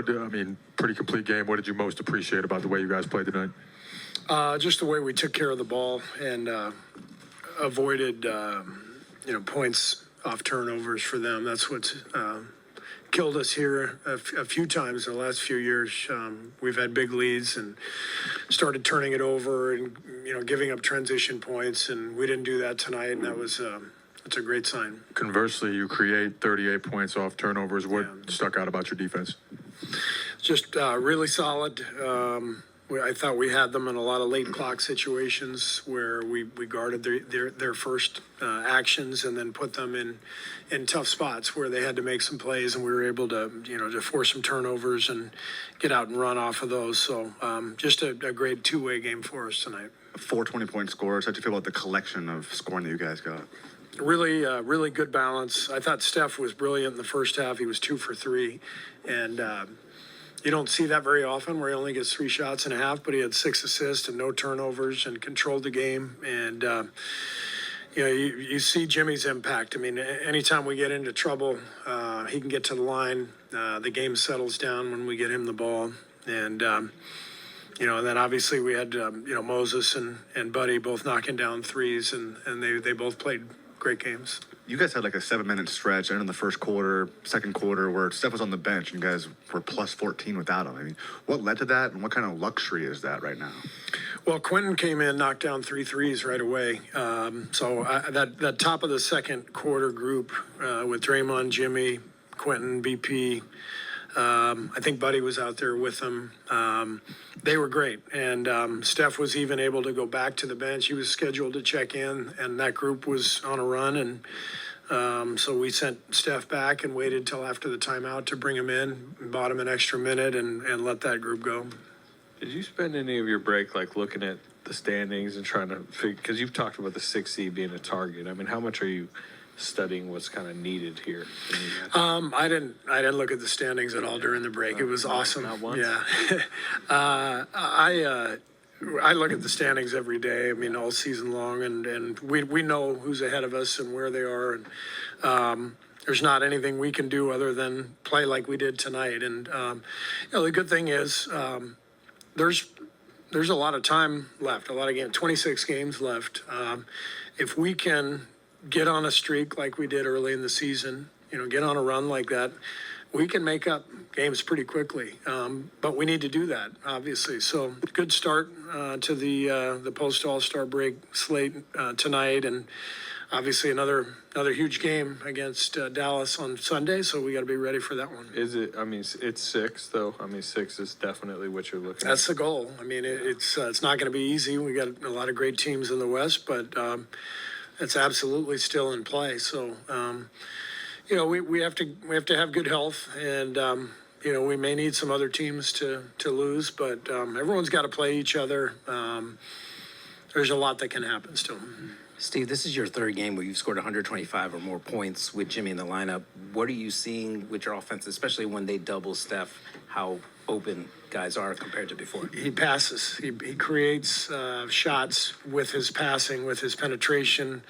Pretty complete game. What did you most appreciate about the way you guys played tonight? Just the way we took care of the ball and avoided, points off turnovers for them. That's what's killed us here a few times in the last few years. We've had big leads and started turning it over and, giving up transition points, and we didn't do that tonight, and that's a great sign. Conversely, you create 38 points off turnovers. What stuck out about your defense? Just really solid. I thought we had them in a lot of late clock situations where we guarded their first actions and then put them in tough spots where they had to make some plays, and we were able to to force some turnovers and get out and run off of those. So just a great two-way game for us tonight. 4 20-point scores. How do you feel about the collection of scoring that you guys got? Really good balance. I thought Steph was brilliant in the first half. He was 2 for 3, and you don't see that very often where he only gets 3 shots and a half, but he had 6 assists and no turnovers and controlled the game. And, you see Jimmy's impact. I mean, anytime we get into trouble, he can get to the line. The game settles down when we get him the ball. And, and then obviously we had, Moses and Buddy both knocking down threes, and they both played great games. You guys had like a 7-minute stretch in the first quarter, second quarter, where Steph was on the bench and you guys were plus 14 without him. I mean, what led to that, and what kind of luxury is that right now? Well, Quentin came in, knocked down 3 threes right away. That top of the second quarter group with Draymond, Jimmy, Quentin, BP, I think Buddy was out there with them. They were great. And Steph was even able to go back to the bench. He was scheduled to check in, and that group was on a run. And so we sent Steph back and waited till after the timeout to bring him in, bought him an extra minute, and let that group go. Did you spend any of your break looking at the standings and trying to figure, because you've talked about the 6 seed being a target. I mean, how much are you studying what's kind of needed here? I didn't look at the standings at all during the break. It was awesome. Not once? Yeah. I look at the standings every day. I mean, all season long, and we know who's ahead of us and where they are. And there's not anything we can do other than play like we did tonight. And the good thing is there's a lot of time left. 26 games left. If we can get on a streak like we did early in the season, get on a run like that, we can make up games pretty quickly. But we need to do that, obviously. So good start to the post All-Star break slate tonight, and obviously another huge game against Dallas on Sunday. So we got to be ready for that one. Is it? I mean, it's 6 though. I mean, 6 is definitely what you're looking at. That's the goal. I mean, it's not going to be easy. We got a lot of great teams in the West, but it's absolutely still in play. So, we have to have good health, and we may need some other teams to lose, but everyone's got to play each other. There's a lot that can happen still. Steve, this is your 3rd game where you've scored 125 or more points with Jimmy in the lineup. What are you seeing with your offense, especially when they double Steph, how open guys are compared to before? He passes. He creates shots with his passing, with his penetration,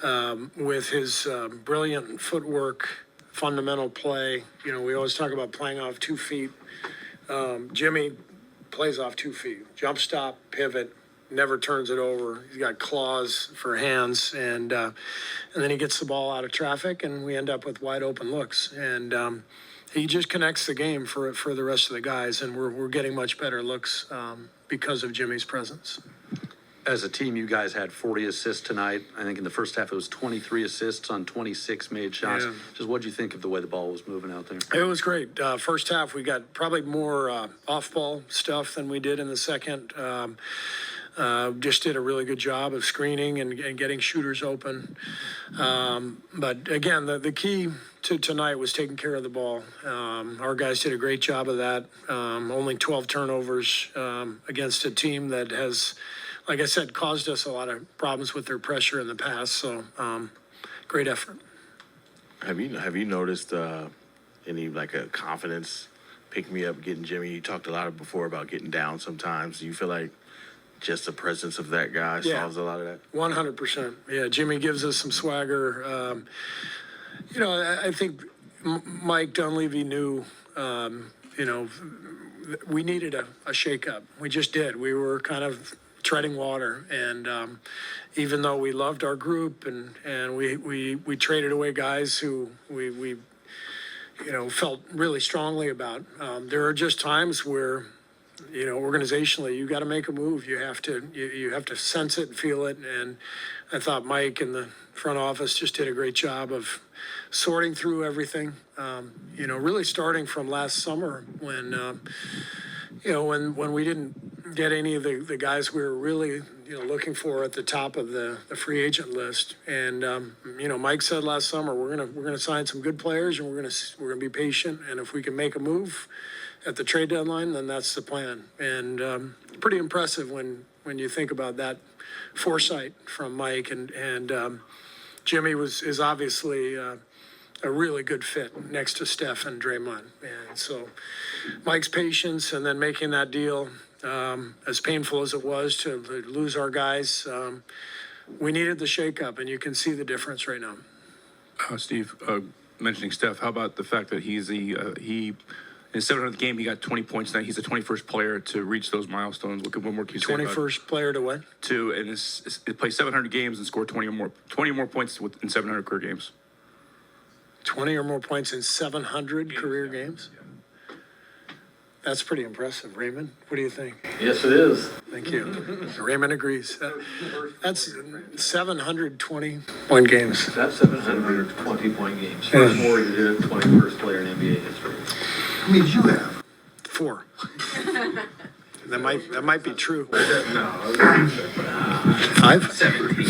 with his brilliant footwork, fundamental play. We always talk about playing off 2 feet. Jimmy plays off 2 feet. Jump stop, pivot, never turns it over. He's got claws for hands, and then he gets the ball out of traffic, and we end up with wide open looks. And he just connects the game for the rest of the guys, and we're getting much better looks because of Jimmy's presence. As a team, you guys had 40 assists tonight. I think in the first half it was 23 assists on 26 made shots. Yeah. Just what did you think of the way the ball was moving out there? It was great. First half, we got probably more off-ball stuff than we did in the second. Just did a really good job of screening and getting shooters open. But again, the key to tonight was taking care of the ball. Our guys did a great job of that. Only 12 turnovers against a team that has, like I said, caused us a lot of problems with their pressure in the past. So great effort. Have you noticed any a confidence pick me up getting Jimmy? You talked a lot before about getting down sometimes. Do you feel like just the presence of that guy solves a lot of that? 100%. Yeah, Jimmy gives us some swagger. I think Mike Dunleavy knew, we needed a shakeup. We just did. We were kind of treading water, and even though we loved our group and we traded away guys who we felt really strongly about, there are just times where organizationally you got to make a move. You have to sense it and feel it, and I thought Mike and the front office just did a great job of sorting through everything. Really starting from last summer when when we didn't get any of the guys we were really looking for at the top of the free agent list. And Mike said last summer we're gonna sign some good players, and we're gonna be patient, and if we can make a move at the trade deadline, then that's the plan. And pretty impressive when you think about that foresight from Mike, and Jimmy is obviously a really good fit next to Steph and Draymond. And so Mike's patience and then making that deal, as painful as it was to lose our guys, we needed the shakeup, and you can see the difference right now. Steve, mentioning Steph, how about the fact that he in his 700th game, he got 20 points tonight. He's the 21st player to reach those milestones. What more can you say about it? 21st player to what? To play 700 games and score 20 or more points in 700 career games. 20 or more points in 700 career games? That's pretty impressive. Raymond, what do you think? Yes, it is. Thank you. Raymond agrees. That's 720-point games. That's 720-point games. First more you did, 21st player in NBA history. How many did you have? 4. That might be true. No. 5? 17.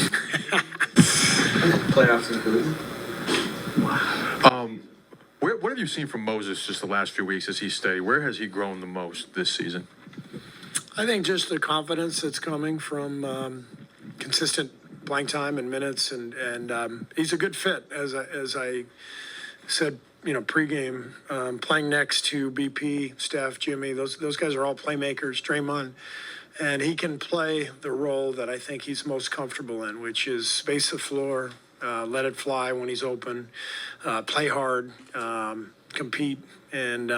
Playoffs included. What have you seen from Moses just the last few weeks as he stayed? Where has he grown the most this season? I think just the confidence that's coming from consistent playing time and minutes, and he's a good fit, as I said, pregame, playing next to BP, Steph, Jimmy. Those guys are all playmakers. Draymond, and he can play the role that I think he's most comfortable in, which is space the floor, let it fly when he's open, play hard, compete, and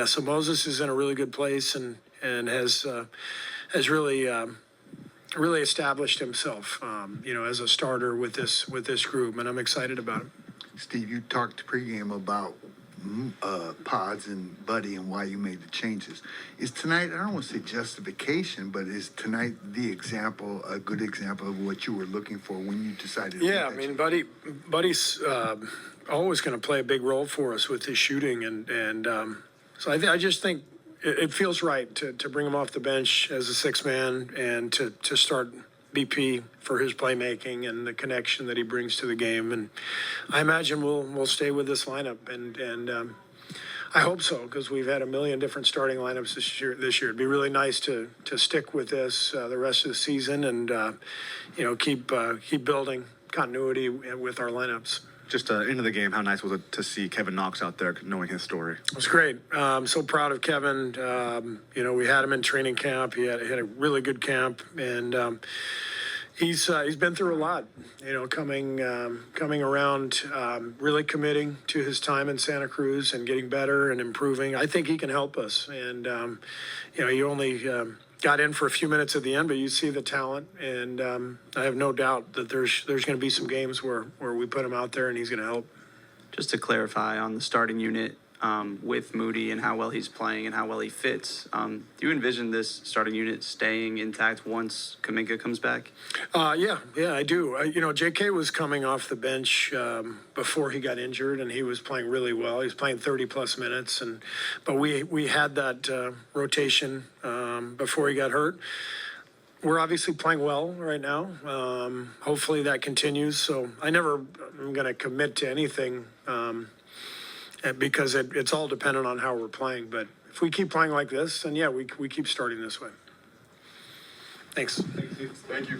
so Moses is in a really good place and has really established himself, as a starter with this group, and I'm excited about it. Steve, you talked pregame about pods and Buddy and why you made the changes. Is tonight, I don't want to say justification, but is tonight a good example of what you were looking for when you decided to Yeah, I make mean, that Buddy's always going to play a big role for us with his shooting, and so I just think it feels right to bring him off the bench as a sixth man and to start BP for his playmaking and the connection that he brings to the game. And I imagine we'll stay with this lineup, and I hope so, because we've had a million different starting lineups this year. It'd be really nice to stick with this the rest of the season, and keep building continuity with our lineups. Just into the game, how nice was it to see Kevin Knox out there knowing his story? It was great. I'm so proud of Kevin. We had him in training camp. He had a really good camp, and he's been through a lot. Coming around, really committing to his time in Santa Cruz and getting better and improving. I think he can help us. And he only got in for a few minutes at the end, but you see the talent, and I have no doubt that there's going to be some games where we put him out there and he's going to help. Just to clarify on the starting unit with Moody and how well he's playing and how well he fits, do you envision this starting unit staying intact once Kuminga comes back? Yeah, I do. JK was coming off the bench before he got injured, and he was playing really well. He was playing 30-plus minutes, but we had that rotation before he got hurt. We're obviously playing well right now. Hopefully that continues. So I never am going to commit to anything because it's all dependent on how we're playing. But if we keep playing like this, then yeah, we keep starting this way. Thanks. Thank you.